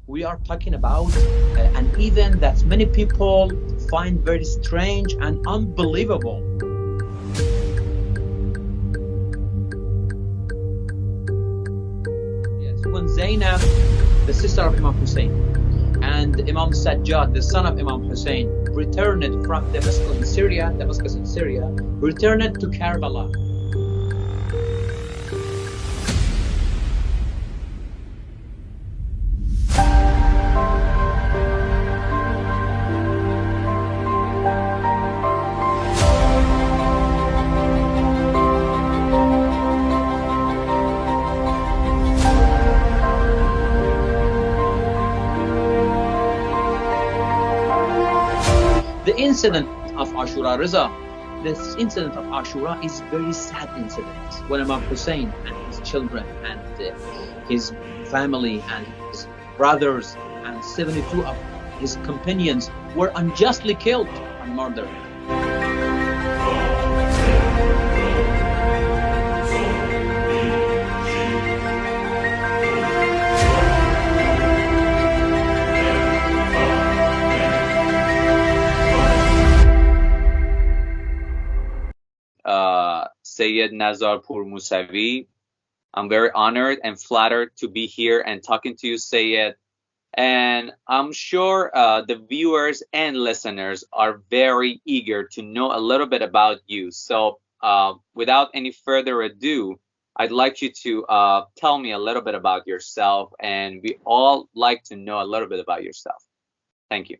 we are talking about an event that many people find very strange and unbelievable. Yes, when Zainab, the sister of Imam Hussein, and Imam Sajjad, the son of Imam Hussein, returned from Damascus in Syria, returned to Karbala. The incident of Ashura, Reza, this incident of Ashura is very sad incident. When Imam Hussein and his children and his family and his brothers and 72 of his companions were unjustly killed and murdered. Sayyid Nazar Moussavi. I'm very honored and flattered to be here and talking to you, Sayyid. And I'm sure the viewers and listeners are very eager to know a little bit about you. So without any further ado, I'd like you to tell me a little bit about yourself, and we all like to know a little bit about yourself. Thank you.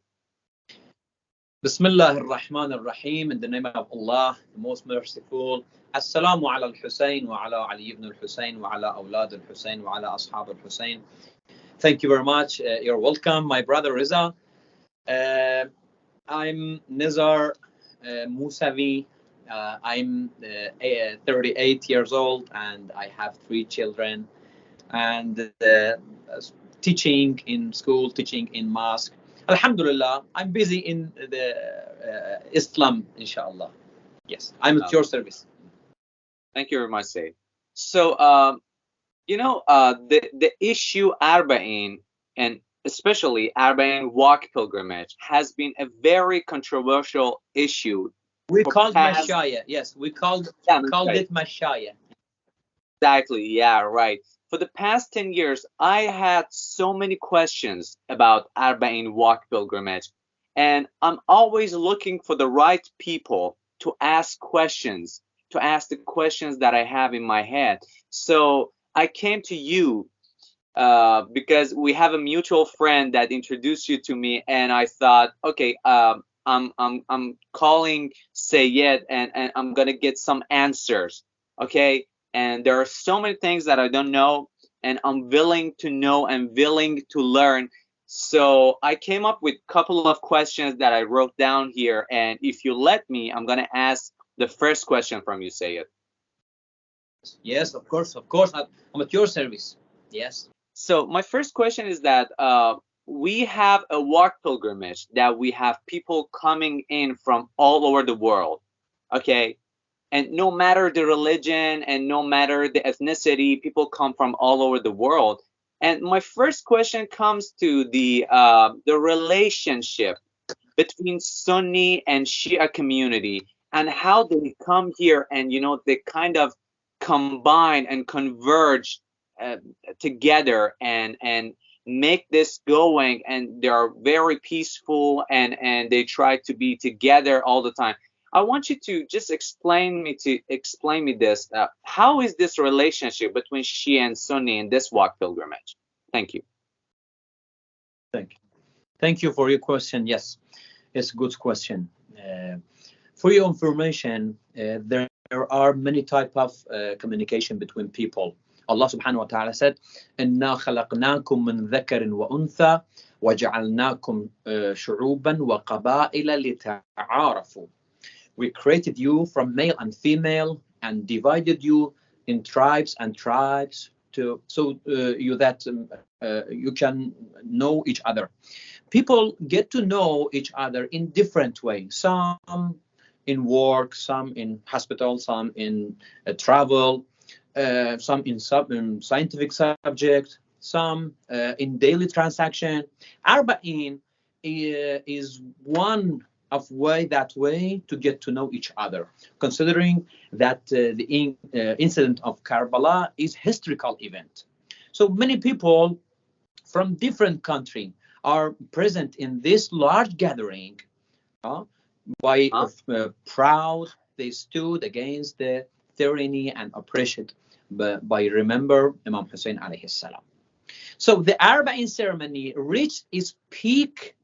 Bismillah ar-Rahman ar-Rahim, in the name of Allah, the most merciful. Assalamu ala al-Husayn wa ala Ali ibn al-Husayn wa ala awlad al-Husayn wa ala ashab al-Husayn. Thank you very much. You're welcome, my brother Reza. I'm Nizar Moussavi. I'm 38 years old and I have 3 children. And teaching in school, teaching in mosque. Alhamdulillah, I'm busy in the Islam, inshallah. Yes, I'm at your service. Thank you very much, Sayyid. So, the issue Arbaeen, and especially Arbaeen walk pilgrimage, has been a very controversial issue. We called Mashaya. Yes, we called it Mashaya. Exactly. Yeah, right. For the past 10 years, I had so many questions about Arbaeen walk pilgrimage, and I'm always looking for the right people to ask questions, to ask the questions that I have in my head. So I came to you because we have a mutual friend that introduced you to me, and I thought, okay, I'm calling Sayyid, and I'm gonna get some answers, okay? And there are so many things that I don't know, and I'm willing to know and willing to learn. So I came up with a couple of questions that I wrote down here, and if you let me, I'm gonna ask the first question from you, Sayyid. Yes, of course. I'm at your service. Yes. So my first question is that we have a walk pilgrimage that we have people coming in from all over the world, okay? And no matter the religion and no matter the ethnicity, people come from all over the world. And my first question comes to the relationship between Sunni and Shia community, and how they come here and they kind of combine and converge together and make this going, and they are very peaceful and they try to be together all the time. I want you to just explain me this. How is this relationship between Shia and Sunni in this walk pilgrimage? Thank you. Thank you for your question. Yes, it's a good question. For your information, there are many types of communication between people. Allah subhanahu wa ta'ala said, إِنَّا خَلَقْنَاكُم مِّن ذَكَرٍ وَأُنثَى وَجَعَلْنَاكُمْ شُعُوبًا وَقَبَائِلَ لِتَعَارَفُوا. We created you from male and female and divided you in tribes so you can know each other. People get to know each other in different ways. Some in work, some in hospital, some in travel, some in scientific subjects, some in daily transaction. Arbaeen is one of that way to get to know each other, considering that the incident of Karbala is historical event. So many people from different countries are present in this large gathering. By proud, they stood against the tyranny and oppression by remember Imam Hussein alayhi salam. So the Arbaeen ceremony reached its peak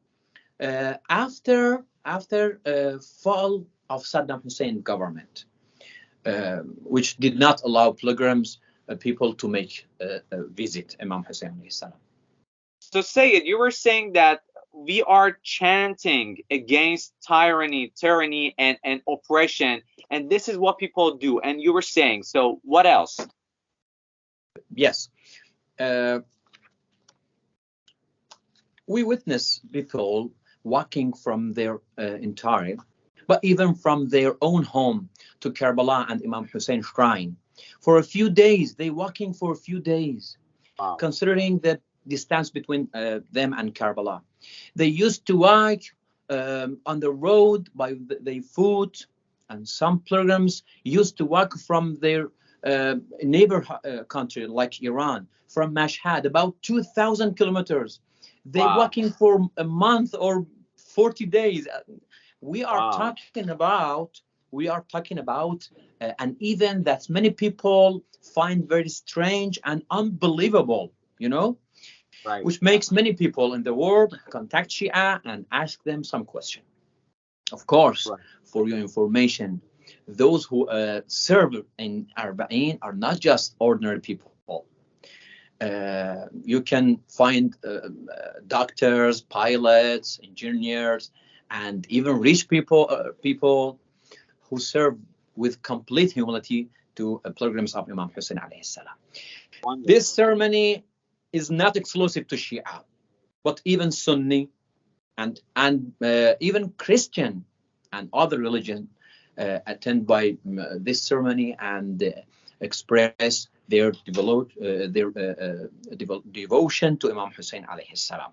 after fall of Saddam Hussein government, which did not allow pilgrims, people to make a visit Imam Hussein alayhi salam. So Sayyid, you were saying that we are chanting against tyranny, and oppression, and this is what people do. And you were saying, so what else? Yes. We witness people walking from their entire, but even from their own home to Karbala and Imam Hussein shrine. For a few days, they walking for a few days, Wow. Considering the distance between them and Karbala. They used to walk on the road by their foot, and some pilgrims used to walk from their neighbor country like Iran, from Mashhad, about 2,000 kilometers. They walking for a month or 40 days. We are talking about an event that many people find very strange and unbelievable, Right. Which makes many people in the world contact Shia and ask them some question. Of course, for your information, those who serve in Arbaeen are not just ordinary people. You can find doctors, pilots, engineers, and even rich people who serve with complete humility to pilgrims of Imam Hussein alayhi salam. This ceremony is not exclusive to Shia, but even Sunni and even Christian and other religion attend by this ceremony and express their devotion to Imam Hussein alayhi salam.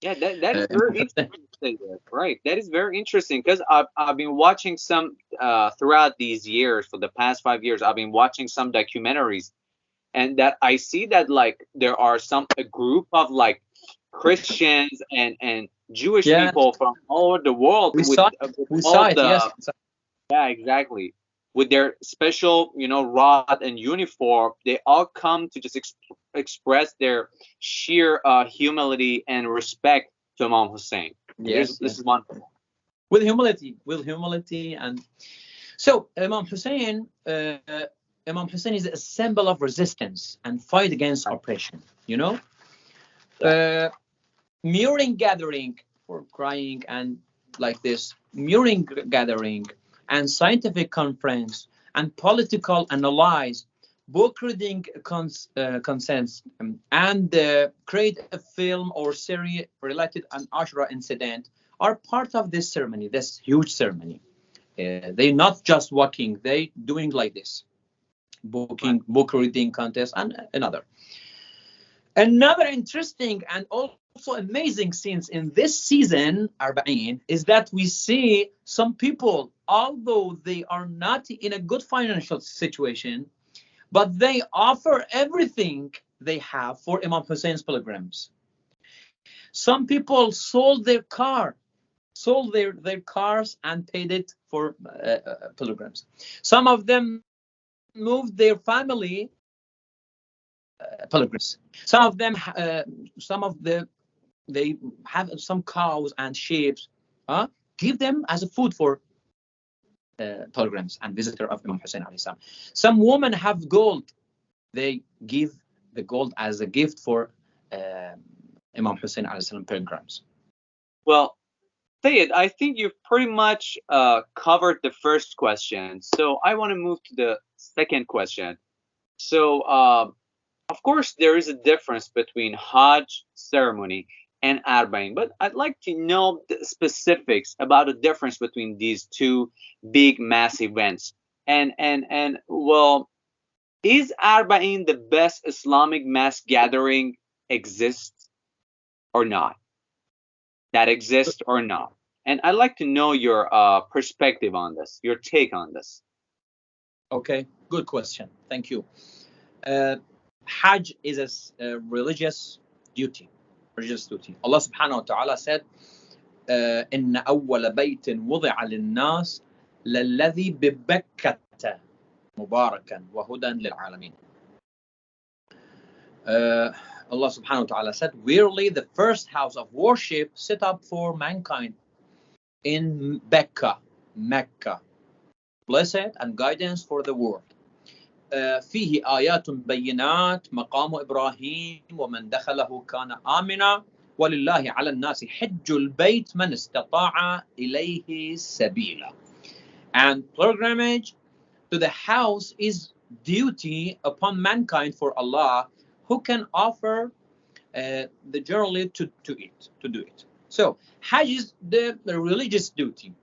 Yeah, that is very interesting. Right, that is very interesting because I've been watching some throughout these years. For the past 5 years, I've been watching some documentaries, and that I see that like there are a group of like Christians and Jewish people from all over the world we saw it. Yes. Yeah, exactly. With their special, rod and uniform, they all come to just express their sheer humility and respect to Imam Hussein. This is wonderful. With humility, and so Imam Hussein is a symbol of resistance and fight against oppression. Muring gathering for crying and like this, muring gathering and scientific conference and political analyze, book reading consents, and create a film or series related an Ashura incident are part of this ceremony, this huge ceremony. They're not just walking, they doing like this, book reading contest and another. Another interesting and also amazing scenes in this season, Arbaeen, is that we see some people, although they are not in a good financial situation, but they offer everything they have for Imam Hussein's pilgrims. Some people sold their cars and paid it for pilgrims. Some of them moved their family pilgrims. Some of them, they have some cows and sheep. Give them as a food for pilgrims and visitor of Imam Hussein alayhi salam. Some women have gold. They give the gold as a gift for Imam Hussein alayhi salam pilgrims. Well, Sayed, I think you've pretty much covered the first question. So I want to move to the second question. So, of course, there is a difference between Hajj ceremony and Arbaeen, but I'd like to know the specifics about the difference between these two big, mass events. And well, Is Arbaeen the best Islamic mass gathering exists or not? That exists or not? And I'd like to know your perspective on this, your take on this. Okay, good question. Thank you. Hajj is a religious duty. Religious duty. Allah subhanahu wa ta'ala said, إن أول بيت وضع للناس للذي ببكة مباركا وهدى للعالمين. Allah subhanahu wa ta'ala said, verily the first house of worship set up for mankind in Mecca, blessed and guidance for the world. فيه آيات بينات مقام إبراهيم ومن دخله كان آمنا ولله على الناس حج البيت من استطاع إليه سبيلا. And pilgrimage to the house is duty upon mankind for Allah, who can offer the journey to do it. So Hajj is the religious duty.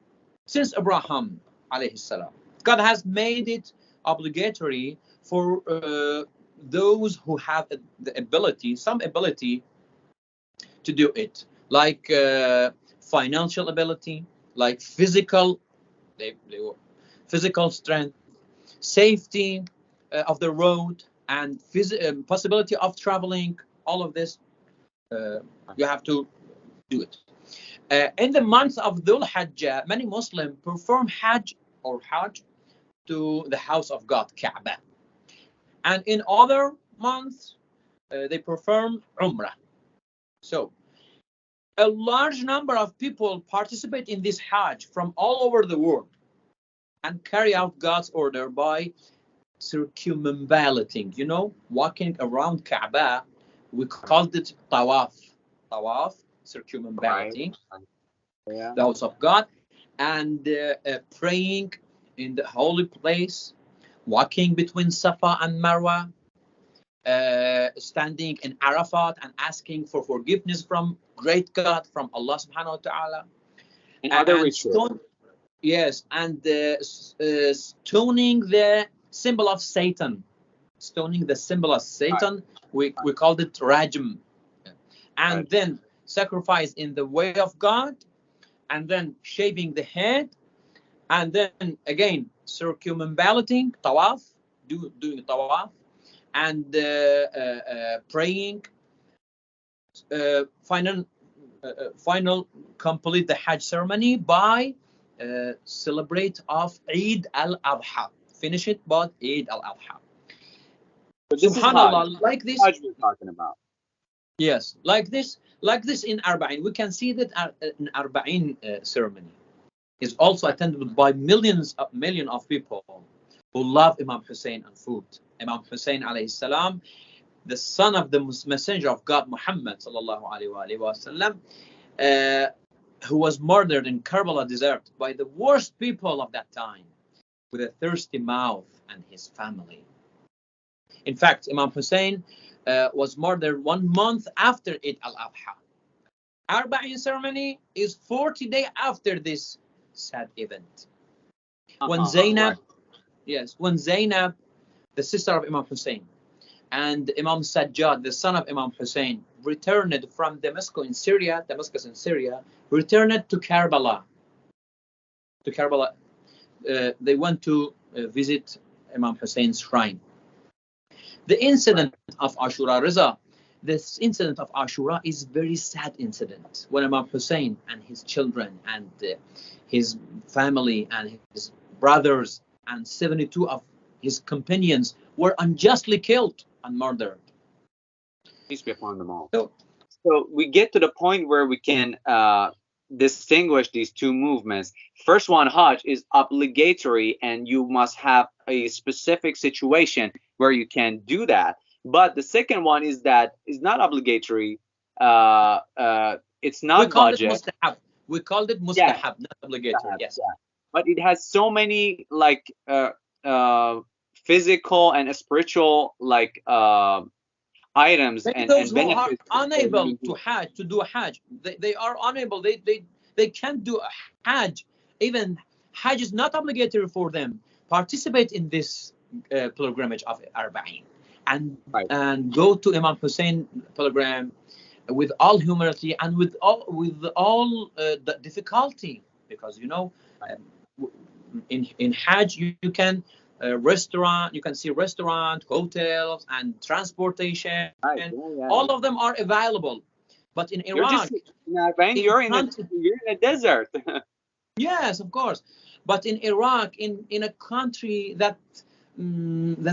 Since Abraham alayhi salam, God has made it obligatory for those who have the ability, some ability to do it, like financial ability, like physical strength, safety of the road, and possibility of traveling. All of this, you have to do it. In the month of Dhul Hajjah, many Muslims perform Hajj to the house of God, Kaaba. And in other months, they perform Umrah. So, a large number of people participate in this Hajj from all over the world and carry out God's order by circumambulating, walking around Kaaba. We called it Tawaf, circumambulating the house of God, and praying in the holy place, walking between Safa and Marwa, standing in Arafat and asking for forgiveness from great God, from Allah subhanahu wa ta'ala. And other rituals. Yes, and stoning the symbol of Satan. Stoning the symbol of Satan, we called it Rajm. And then sacrifice in the way of God, and then shaving the head, and then again circumambulating, tawaf, doing tawaf, and praying. Final complete the Hajj ceremony by celebrate of Eid al-Adha. Finish it by Eid al-Adha. Subhanallah, like this Hajj we're talking about. Yes, like this in Arbaeen. We can see that an Arbaeen ceremony is also attended by million of people who love Imam Hussein and food. Imam Hussein alayhi salam, the son of the messenger of God Muhammad sallallahu alayhi wa sallam, who was murdered in Karbala desert by the worst people of that time, with a thirsty mouth, and his family. In fact, Imam Hussein was murdered 1 month after Eid al-Adha. Arbaeen ceremony is 40 days after this sad event. When Zainab, the sister of Imam Hussein, and Imam Sajjad, the son of Imam Hussein, returned from Damascus in Syria, returned to Karbala. They went to visit Imam Hussein's shrine. The incident of Ashura, Reza, this incident of Ashura is very sad incident, when Imam Hussein and his children and his family and his brothers and 72 of his companions were unjustly killed and murdered. Peace be upon them all. So we get to the point where we can distinguish these two movements. First one, Hajj, is obligatory, and you must have a specific situation where you can do that. But the second one is that is not obligatory. It's not budget. We called it mustahab, not obligatory. Yes. Yeah. But it has so many like physical and spiritual like items and those benefits. Who are unable to do Hajj, they are unable. They can't do Hajj. Even Hajj is not obligatory for them. Participate in this pilgrimage of Arbaeen, and go to Imam Hussein pilgrim with all humility and with all the difficulty, because in Hajj you can you can see restaurant, hotels, and transportation. All of them are available. But in Iraq, you're in a desert. Yes, of course. But in Iraq, in a country that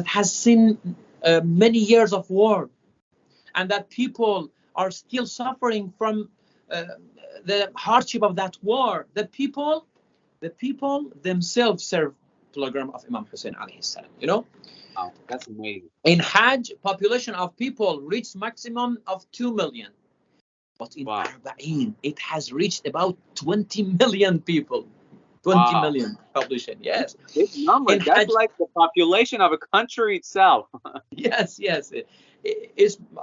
has seen many years of war, and that people are still suffering from the hardship of that war, the people themselves serve pilgrim of Imam Hussein alayhi salam. Wow, that's amazing. In Hajj, population of people reached maximum of 2 million. But in Arbaeen, it has reached about 20 million people. 20 million population, yes. Big number. That's Hajj, like the population of a country itself. Yes.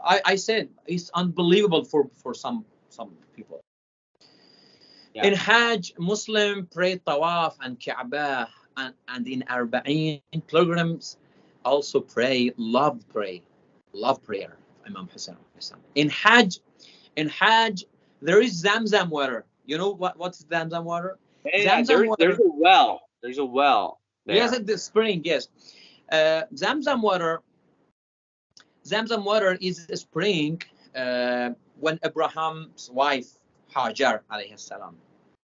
I said it's unbelievable for some people. Yeah. In Hajj, Muslim pray tawaf and Kaaba, and in Arbaeen, pilgrims also pray love prayer of Imam Hussein. In Hajj, there is Zamzam water. You know what's Zamzam water? Yeah, there's a well. There's a well there. Yes, at the spring, yes. Zamzam water is a spring when Abraham's wife, Hajar, alayhi salam.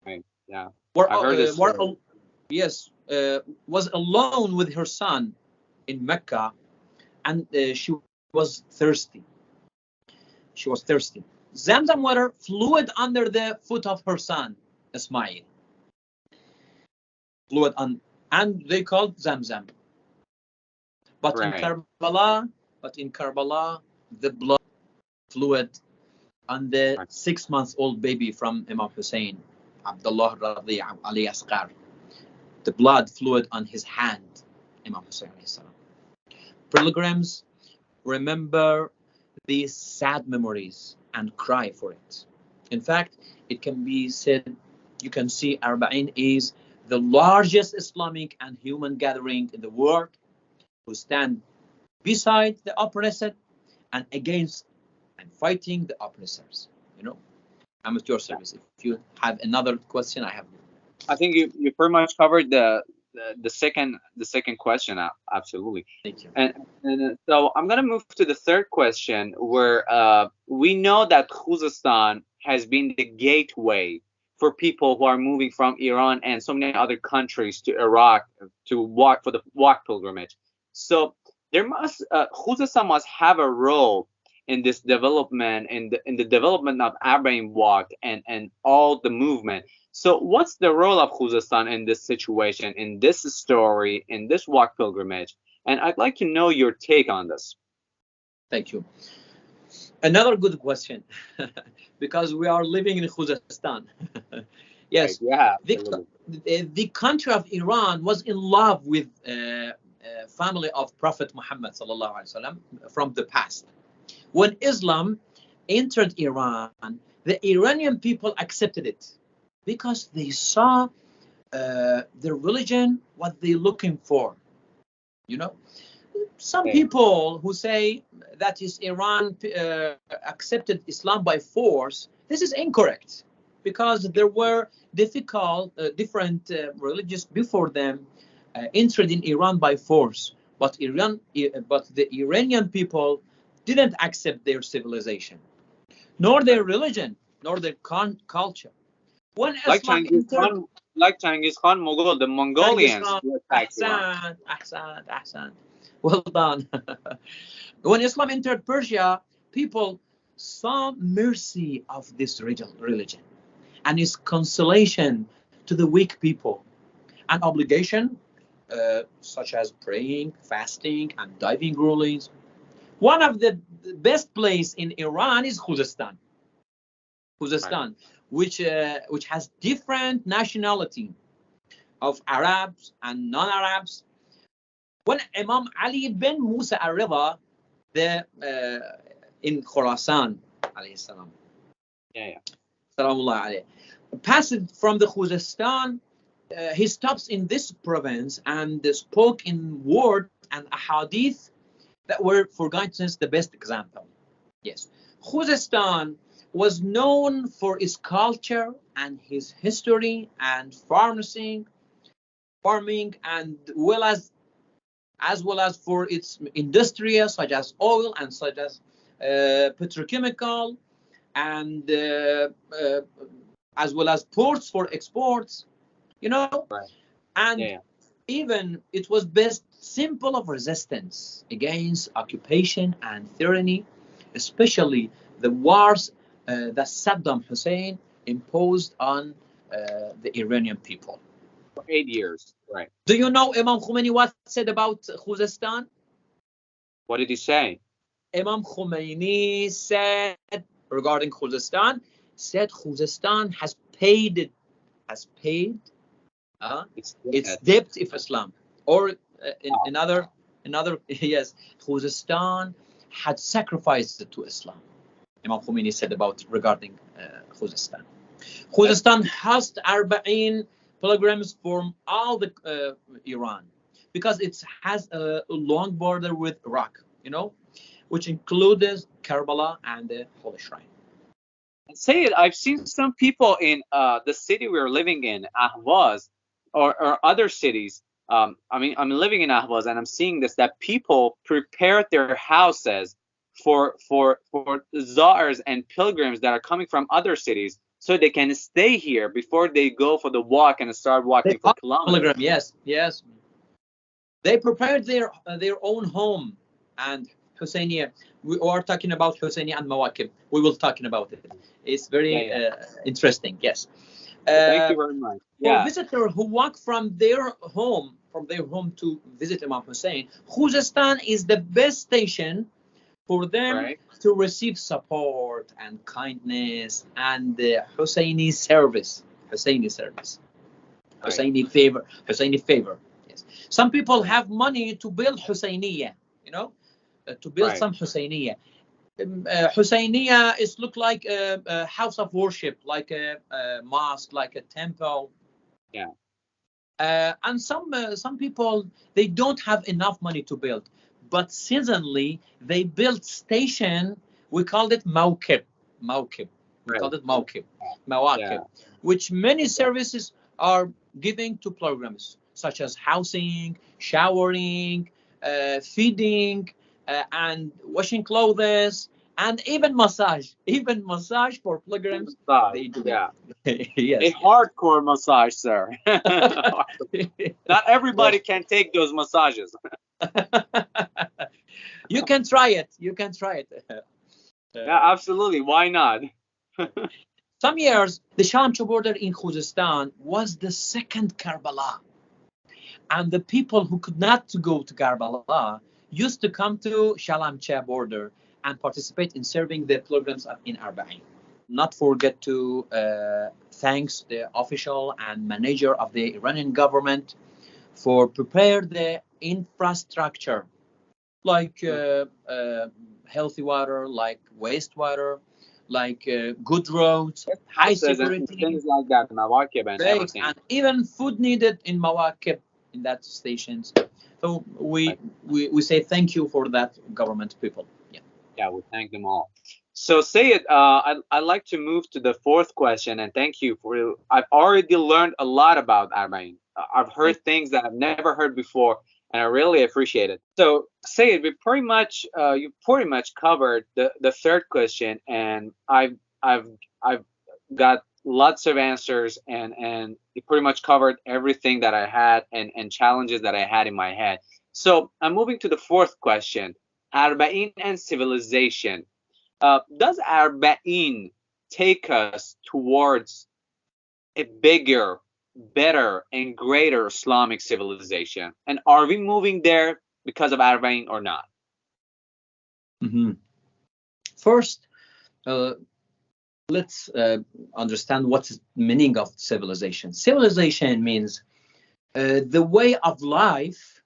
Right, yeah. Was alone with her son in Mecca, and she was thirsty. Zamzam water fluid under the foot of her son, Ismail. And they called Zamzam. But in Karbala, the blood fluid on the 6-month-old baby from Imam Hussein, Abdullah Radi Ali Asghar. The blood fluid on his hand, Imam Hussein alayhi salam. Pilgrims remember these sad memories and cry for it. In fact, it can be said, you can see Arbaeen is the largest Islamic and human gathering in the world, who stand beside the oppressed and against and fighting the oppressors. I'm at your service. If you have another question, I have. I think you pretty much covered the second question. Absolutely. Thank you. And so I'm gonna move to the third question, where we know that Khuzestan has been the gateway for people who are moving from Iran and so many other countries to Iraq to walk for the walk pilgrimage. So Khuzestan must have a role in this development, in the development of Arbaeen walk and all the movement. So what's the role of Khuzestan in this situation, in this story, in this walk pilgrimage? And I'd like to know your take on this. Thank you. Another good question, because we are living in Khuzestan. Yes, yeah. The country of Iran was in love with family of Prophet Muhammad sallallahu alaihi wasallam from the past. When Islam entered Iran, the Iranian people accepted it because they saw the religion, what they're looking for. Some people who say that is Iran accepted Islam by force, this is incorrect, because there were different religions before them entered in Iran by force, but the Iranian people didn't accept their civilization, nor their religion, nor their culture. When like Genghis Khan, Mughal, the Mongolians. Ahsan. Well done. When Islam entered Persia, people saw mercy of this religion and its consolation to the weak people, and obligation such as praying, fasting, and diving rulings. One of the best place in Iran is Khuzestan, which has different nationality of Arabs and non-Arabs. When Imam Ali bin Musa al-Rida, in Khorasan, alayhi salam, salamullah alayhi, passed from the Khuzestan, he stops in this province and spoke in words and ahadith that were, for guidance, the best example. Yes, Khuzestan was known for its culture and his history and farming, and as well as for its industries such as oil and such as petrochemical, and as well as ports for exports, you know. Right. And Yeah. even it was best symbol of resistance against occupation and tyranny, especially the wars that Saddam Hussein imposed on the Iranian people. For 8 years. Right. Do you know Imam Khomeini what said about Khuzestan? What did he say? Imam Khomeini said regarding Khuzestan, said Khuzestan has paid its debt of Islam, or another yes, Khuzestan had sacrificed it to Islam. Imam Khomeini said about regarding Khuzestan. Khuzestan hosts Arbaeen pilgrims from all the Iran, because it has a long border with Iraq, you know, which includes Karbala and the Holy Shrine. Say it. I've seen some people in the city we're living in, Ahvaz, or other cities. I mean, I'm living in Ahvaz, and I'm seeing this, that people prepared their houses for czars and pilgrims that are coming from other cities, so they can stay here before they go for the walk and start walking for kilometers. Pilgrim, yes. They prepared their own home. And Husseiniya, we are talking about Husseiniya and Mawakib. We will talking about it. It's very interesting. Yes. Thank you very much. For visitors who walk from their home to visit Imam Hussein, Khuzestan is the best station for them to receive support and kindness and Husseini service. Husseini favor. Yes. Some people have money to build Husseiniya, you know, to build some Husseiniya. Husseiniya is look like a house of worship, like a mosque, like a temple. Yeah. And some people, they don't have enough money to build, but seasonally they build station. We called it mawkib. We called it mawakib, which many services are giving to pilgrims, such as housing, showering, feeding, and washing clothes, and even massage for pilgrims. They do yes. A hardcore massage, sir. Not everybody can take those massages. You can try it. Yeah, absolutely. Why not? Some years, the Shalamcha border in Khuzestan was the second Karbala. And the people who could not go to Karbala used to come to Shalamcha border and participate in serving the pilgrims in Arbaeen. Not forget to thanks the official and manager of the Iranian government for prepare the infrastructure, like healthy water, like wastewater, like good roads, high security, things like that, Mawakib and everything. And even food needed in Mawakib, in that stations. So we say thank you for that, government people. Yeah, we thank them all. So Sayed, I'd like to move to the fourth question, and thank you for. I've already learned a lot about Arbaeen. I've heard things that I've never heard before, and I really appreciate it. So Sayed, you pretty much covered the third question, and I've got lots of answers, and you pretty much covered everything that I had and challenges that I had in my head. So I'm moving to the fourth question. Arbaeen and civilization. Does Arbaeen take us towards a bigger, better, and greater Islamic civilization? And are we moving there because of Arbaeen or not? First, let's understand what's the meaning of civilization. Civilization means the way of life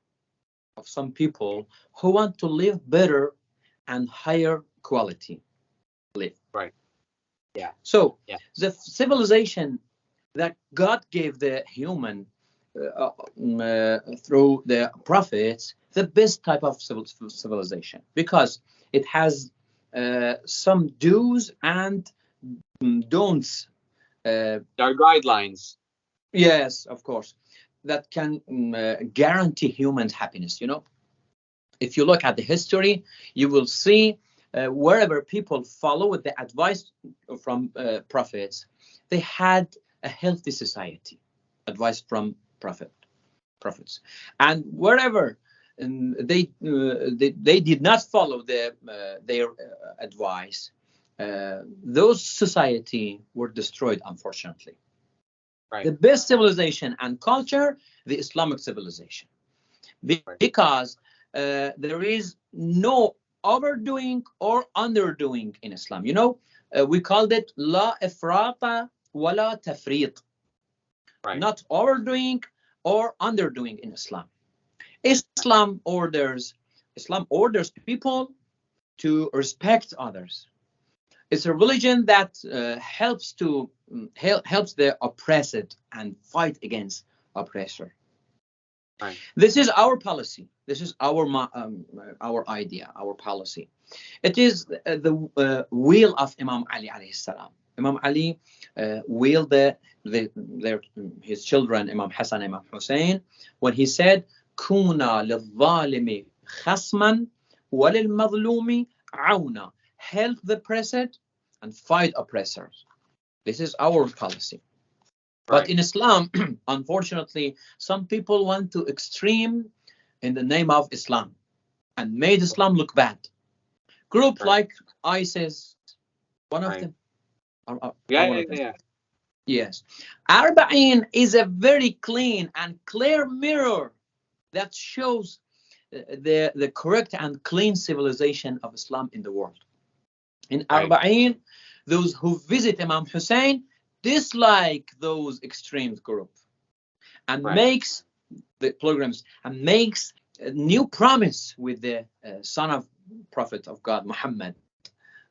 of some people who want to live better and higher quality live. Right. Yeah. So the civilization that God gave the human through the prophets, the best type of civilization, because it has some do's and don'ts. There are guidelines. Yes, of course, that can guarantee humans happiness. If you look at the history, you will see wherever people follow the advice from prophets, they had a healthy society. Advice from prophets, and wherever they did not follow their advice, those society were destroyed, unfortunately. Right. The best civilization and culture, the Islamic civilization, because there is no overdoing or underdoing in Islam. We called it la ifrata wa la tafrit. Right. Not overdoing or underdoing in Islam. Islam orders people to respect others. It's a religion that helps the oppressed and fight against oppressor. Right. This is our policy. This is our idea, our policy. It is the will of Imam Ali alayhi salam. Imam Ali willed his children, Imam Hassan, Imam Hussein, when he said, "Kuna lil-zalimi khasman wa lil-mazlumi auna." Help the oppressed and fight oppressors. This is our policy. Right. But in Islam, unfortunately, some people want to extreme in the name of Islam and made Islam look bad. Group like ISIS, one of them. Yeah. Yes. Arbaeen is a very clean and clear mirror that shows the correct and clean civilization of Islam in the world. In Arbaeen, those who visit Imam Hussein dislike those extreme groups and makes the pilgrims and makes a new promise with the son of Prophet of God, Muhammad.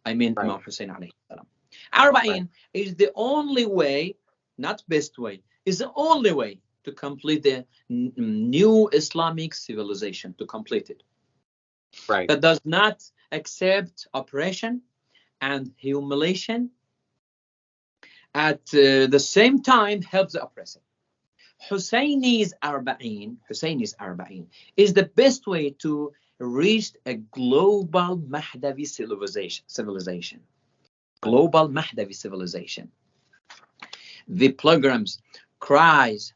Imam Hussein alayhi salam. Arbaeen is the only way, not best way, is the only way to complete the new Islamic civilization, to complete it. Right. That does not accept oppression and humiliation, at the same time helps the oppressor. Husseini's Arbaeen is the best way to reach a global Mahdavi civilization. Global Mahdavi civilization. The pilgrims cries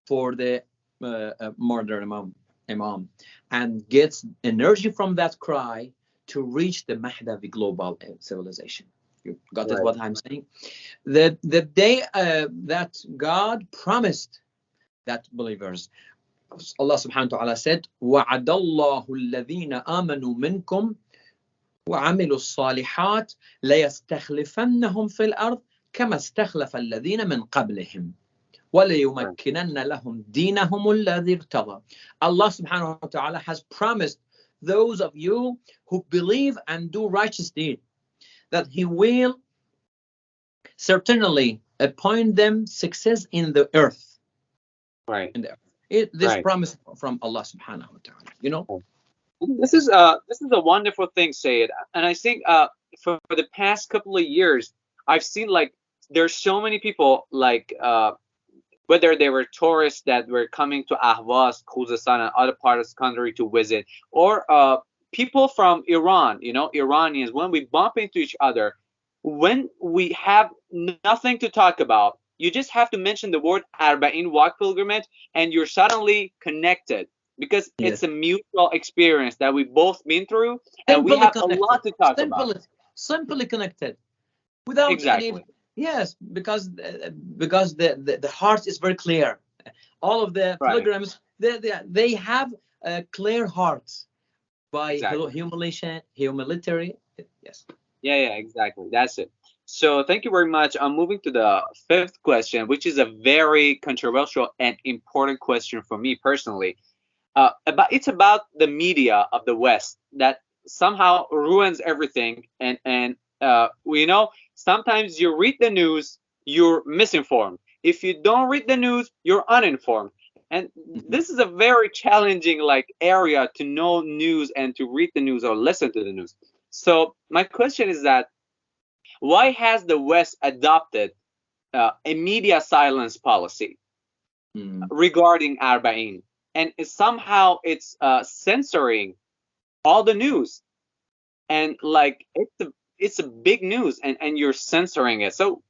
for the murdered Imam and gets energy from that cry to reach the Mahdavi global civilization. You got it, what I'm saying? The day that God promised that believers, Allah subhanahu wa ta'ala said, وَعَدَ اللَّهُ الَّذِينَ آمَنُوا مِنْكُمْ وَعَمِلُوا الصَّالِحَاتِ لَيَسْتَخْلِفَنَّهُمْ فِي الْأَرْضِ كَمَا اسْتَخْلَفَ الَّذِينَ مِنْ قَبْلِهِمْ وَلَيُمَكِّنَنَّ لَهُمْ دِينَهُمُ الَّذِي ارْتَضَى. Allah subhanahu wa ta'ala has promised those of you who believe and do righteous deeds that He will certainly appoint them success in the earth. Right. In the earth. This promise from Allah subhanahu wa ta'ala, This is a wonderful thing, Sayyid. And I think for the past couple of years, I've seen like there's so many people like whether they were tourists that were coming to Ahvaz, Khuzestan, and other parts of the country to visit, or people from Iran, Iranians, when we bump into each other, when we have nothing to talk about, you just have to mention the word Arbaeen, walk pilgrimage, and you're suddenly connected, because it's a mutual experience that we've both been through, and we have a lot to talk about. Simply connected, without any. Yes, because the heart is very clear. All of the pilgrims, they have clear hearts by humility. Yes. Yeah, exactly. That's it. So thank you very much. I'm moving to the fifth question, which is a very controversial and important question for me personally. It's about the media of the West that somehow ruins everything, and sometimes you read the news, you're misinformed. If you don't read the news, you're uninformed. And this is a very challenging like area to know news and to read the news or listen to the news. So my question is that why has the West adopted a media silence policy regarding Arbaeen, and somehow it's censoring all the news, and like it's a big news, and you're censoring it. So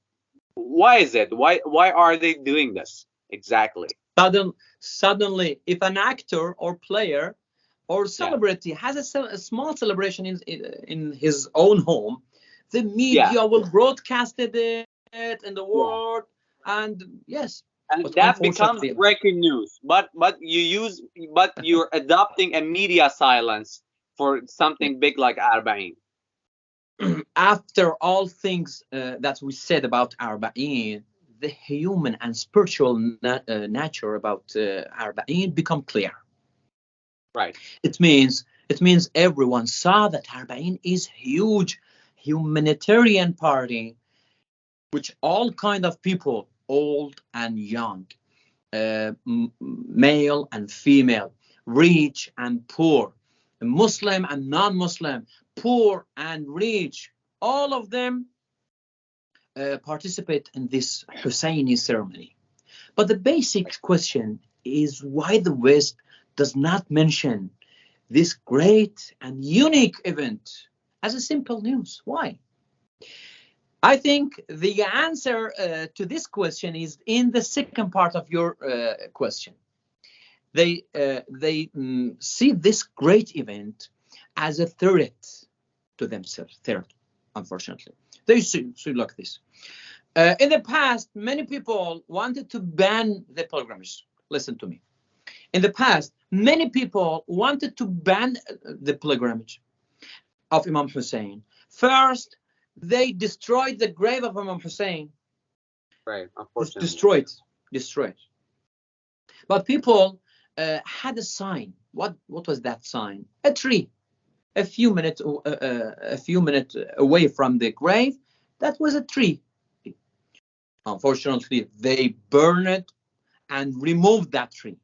why is it? Why are they doing this exactly? Suddenly, if an actor or player or celebrity has a small celebration in his own home, the media will broadcast it in the world, and yes, and but that becomes breaking news. But you're adopting a media silence for something big like Arbaeen. After all things that we said about Arbaeen, the human and spiritual nature about Arbaeen become clear. Right. It means everyone saw that Arbaeen is huge humanitarian party, which all kind of people, old and young, male and female, rich and poor, Muslim and non-Muslim, poor and rich, all of them participate in this Husseini ceremony. But the basic question is why the West does not mention this great and unique event as a simple news. Why? I think the answer to this question is in the second part of your question. They see this great event as a threat to themselves. Third, unfortunately, they see like this. In the past, many people wanted to ban the pilgrimage. Listen to me. In the past, many people wanted to ban the pilgrimage of Imam Hussein. First, they destroyed the grave of Imam Hussein. Right, unfortunately. Destroyed. But people had a sign. What was that sign? A tree. A few minutes away from the grave, that was a tree. Unfortunately, they burned it and removed that tree.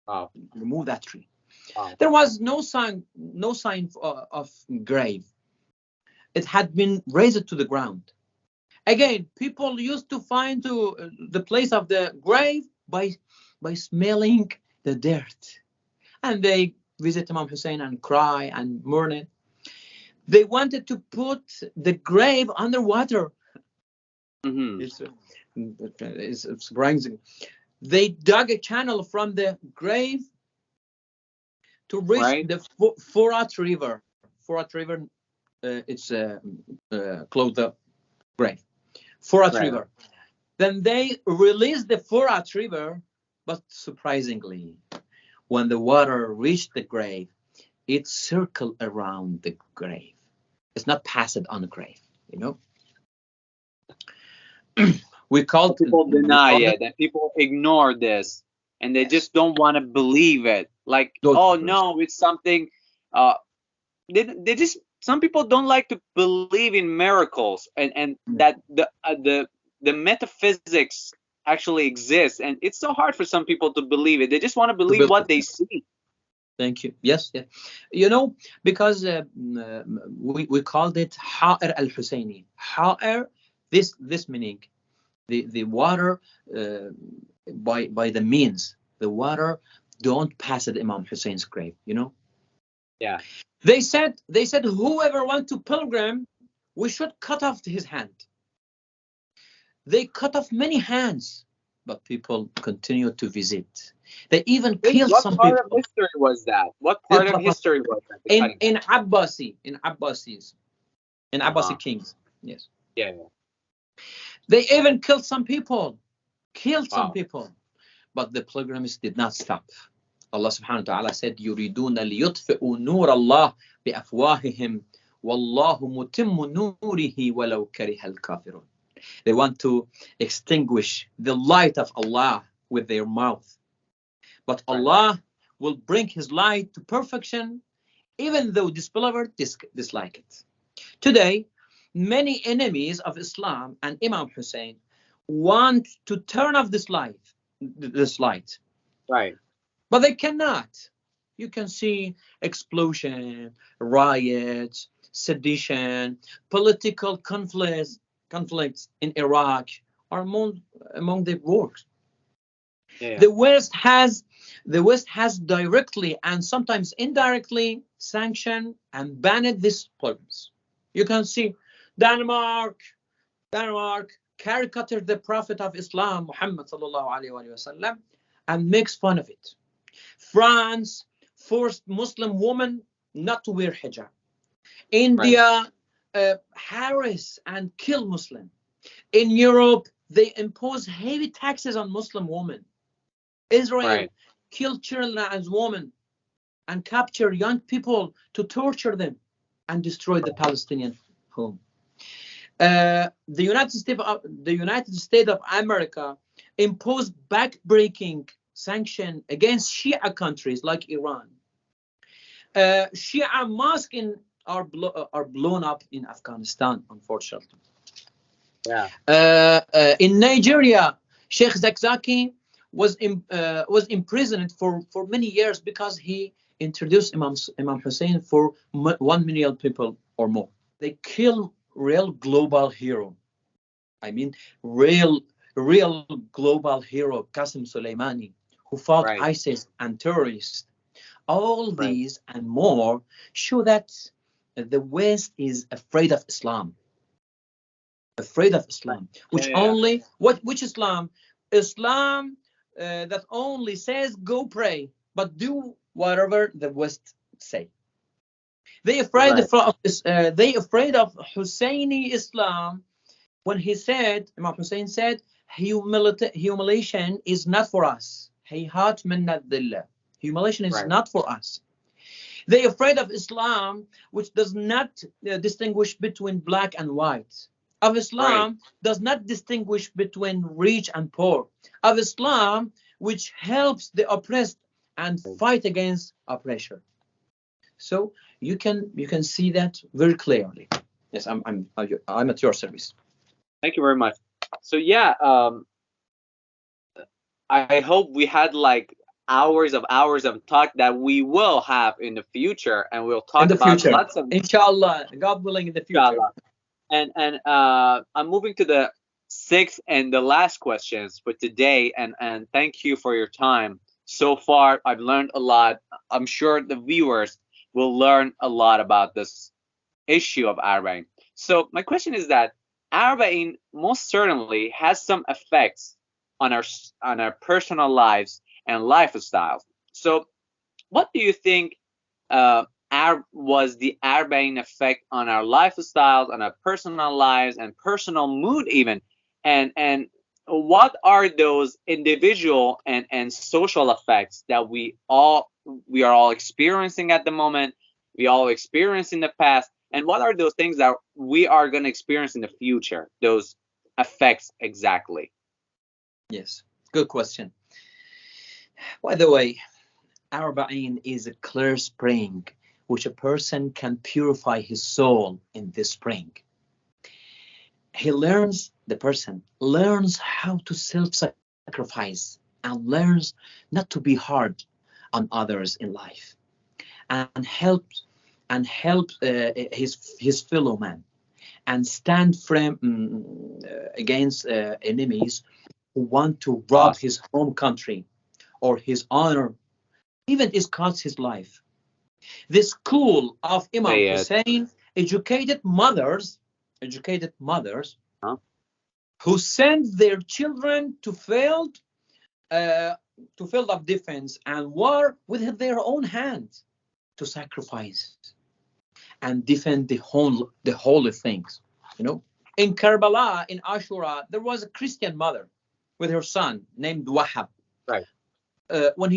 Wow. Remove that tree. Wow. There was no sign of grave. It had been razed to the ground. Again, people used to find the place of the grave by smelling the dirt, and they visit Imam Hussein and cry and mourn it. They wanted to put the grave underwater. It's surprising. They dug a channel from the grave to reach the Furat River. Furat River, it's close the grave. Furat River. Then they released the Furat River, but surprisingly, when the water reached the grave, it circled around the grave. It's not passed on the grave, you know. People deny it, and people ignore this, and they just don't want to believe it. Like, oh no, it's something. They just, some people don't like to believe in miracles, and that the metaphysics actually exists, and it's so hard for some people to believe it. They just want to believe what they see. Thank you. Yes, yeah. You know, because we called it Ha'ir al-Husseini. Ha'ir, this meaning the water by the means. The water don't pass at Imam Hussein's grave, you know? Yeah. They said whoever wants to pilgrim, we should cut off his hand. They cut off many hands, but people continue to visit. They even killed some people. What part of history was that? What part of history was that? In Abbasi kings. Yes. Yeah. They even killed some people. Some people. But the pilgrims did not stop. Allah subhanahu wa ta'ala said, يُرِيدُونَ لِيُطْفِئُوا نُورَ اللَّهِ بِأَفْوَاهِهِمْ وَاللَّهُ مُتِمُّ نُورِهِ وَلَوْ كَرِهَ الْكَافِرُونَ. They want to extinguish the light of Allah with their mouth. But Allah will bring His light to perfection, even though disbelievers dislike it. Today, many enemies of Islam and Imam Hussein want to turn off this light. Right. But they cannot. You can see explosion, riots, sedition, political conflicts in Iraq are among their works. Yeah. The West has directly and sometimes indirectly sanctioned and banned these problems. You can see Denmark caricatured the Prophet of Islam, Muhammad sallallahu alaihi wasallam, and makes fun of it. France forced Muslim women not to wear hijab. India harass and kill Muslim. In Europe, they impose heavy taxes on Muslim women. Israel killed children as women and capture young people to torture them and destroy the Palestinian home. The United States of America imposed backbreaking sanction against Shia countries like Iran. Shia mosques are blown up in Afghanistan, unfortunately. Yeah. In Nigeria, Sheikh Zakzaki was imprisoned for many years because he introduced Imam Hussein for 1 million people or more. They kill real global hero. I mean, real global hero, Qasem Soleimani, who fought ISIS and terrorists. All these and more show that the West is afraid of Islam. Afraid of Islam, which Islam? Islam that only says go pray, but do whatever the West say. They afraid of Husseini Islam when he said, Imam Hussein said, humiliation is not for us. Hayhat minna dhillah. Humiliation is not for us. They afraid of Islam, which does not distinguish between black and white. Of Islam does not distinguish between rich and poor. Of Islam, which helps the oppressed and fight against oppression. So you can see that very clearly. Yes, I'm at your service. Thank you very much. So yeah, I hope we had like hours of talk that we will have in the future, and we'll talk about lots of, inshallah, God willing, in the future. Inshallah. And I'm moving to the sixth and the last questions for today, and thank you for your time. So far, I've learned a lot. I'm sure the viewers will learn a lot about this issue of Arbaeen. So my question is that Arbaeen most certainly has some effects on our personal lives and lifestyles. So what do you think was the Arbaeen effect on our lifestyles, on our personal lives and personal mood even? And what are those individual and social effects that we are all experiencing at the moment, we all experienced in the past, and what are those things that we are going to experience in the future, those effects exactly? Yes, good question. By the way, Arbaeen is a clear spring which a person can purify his soul in this spring. The person learns how to self-sacrifice and learns not to be hard on others in life, and help his fellow man, and stand firm against enemies who want to rob his home country or his honor, even it costs his life. The school of Imam Hussein educated mothers who sent their children to field of defense and war with their own hands to sacrifice and defend the holy things. You know, in Karbala, in Ashura, there was a Christian mother with her son named Wahab. Right. When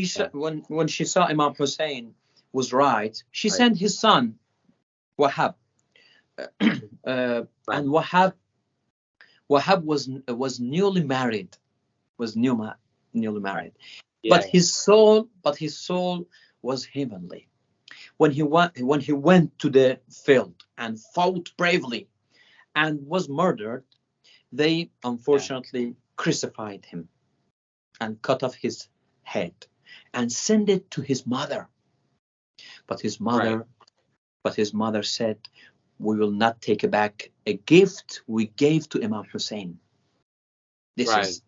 she saw Imam Hussein was right, she sent his son Wahab, and Wahab was newly married, but his soul was heavenly. When he went to the field and fought bravely and was murdered, they unfortunately crucified him and cut off his head. and send it to his mother. But his mother said, we will not take back a gift we gave to Imam Hussein. This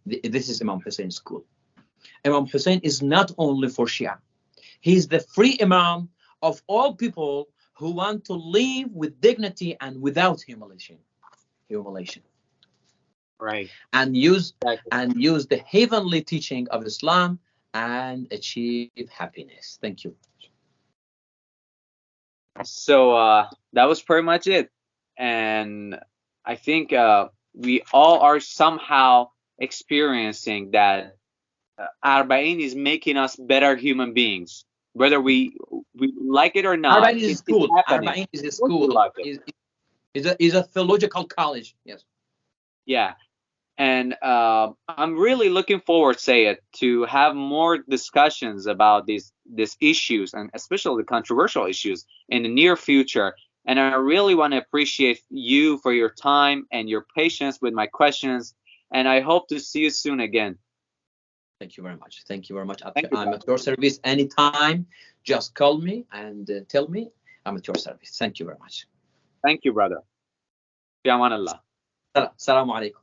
is Imam Hussein's school. Imam Hussein is not only for Shia. He is the free Imam of all people who want to live with dignity and without humiliation. Right. And use the heavenly teaching of Islam and achieve happiness. Thank you. So that was pretty much it. And I think we all are somehow experiencing that Arbaeen is making us better human beings, whether we like it or not. Arbaeen is a school. Arbaeen is a school. Is a theological college. Yes. Yeah. And I'm really looking forward, to have more discussions about these issues, and especially the controversial issues in the near future. And I really want to appreciate you for your time and your patience with my questions. And I hope to see you soon again. Thank you very much. Thank you very much. I'm at your service anytime. Just call me and tell me. I'm at your service. Thank you very much. Thank you, brother. Fi aman Allah. Assalamu alaikum.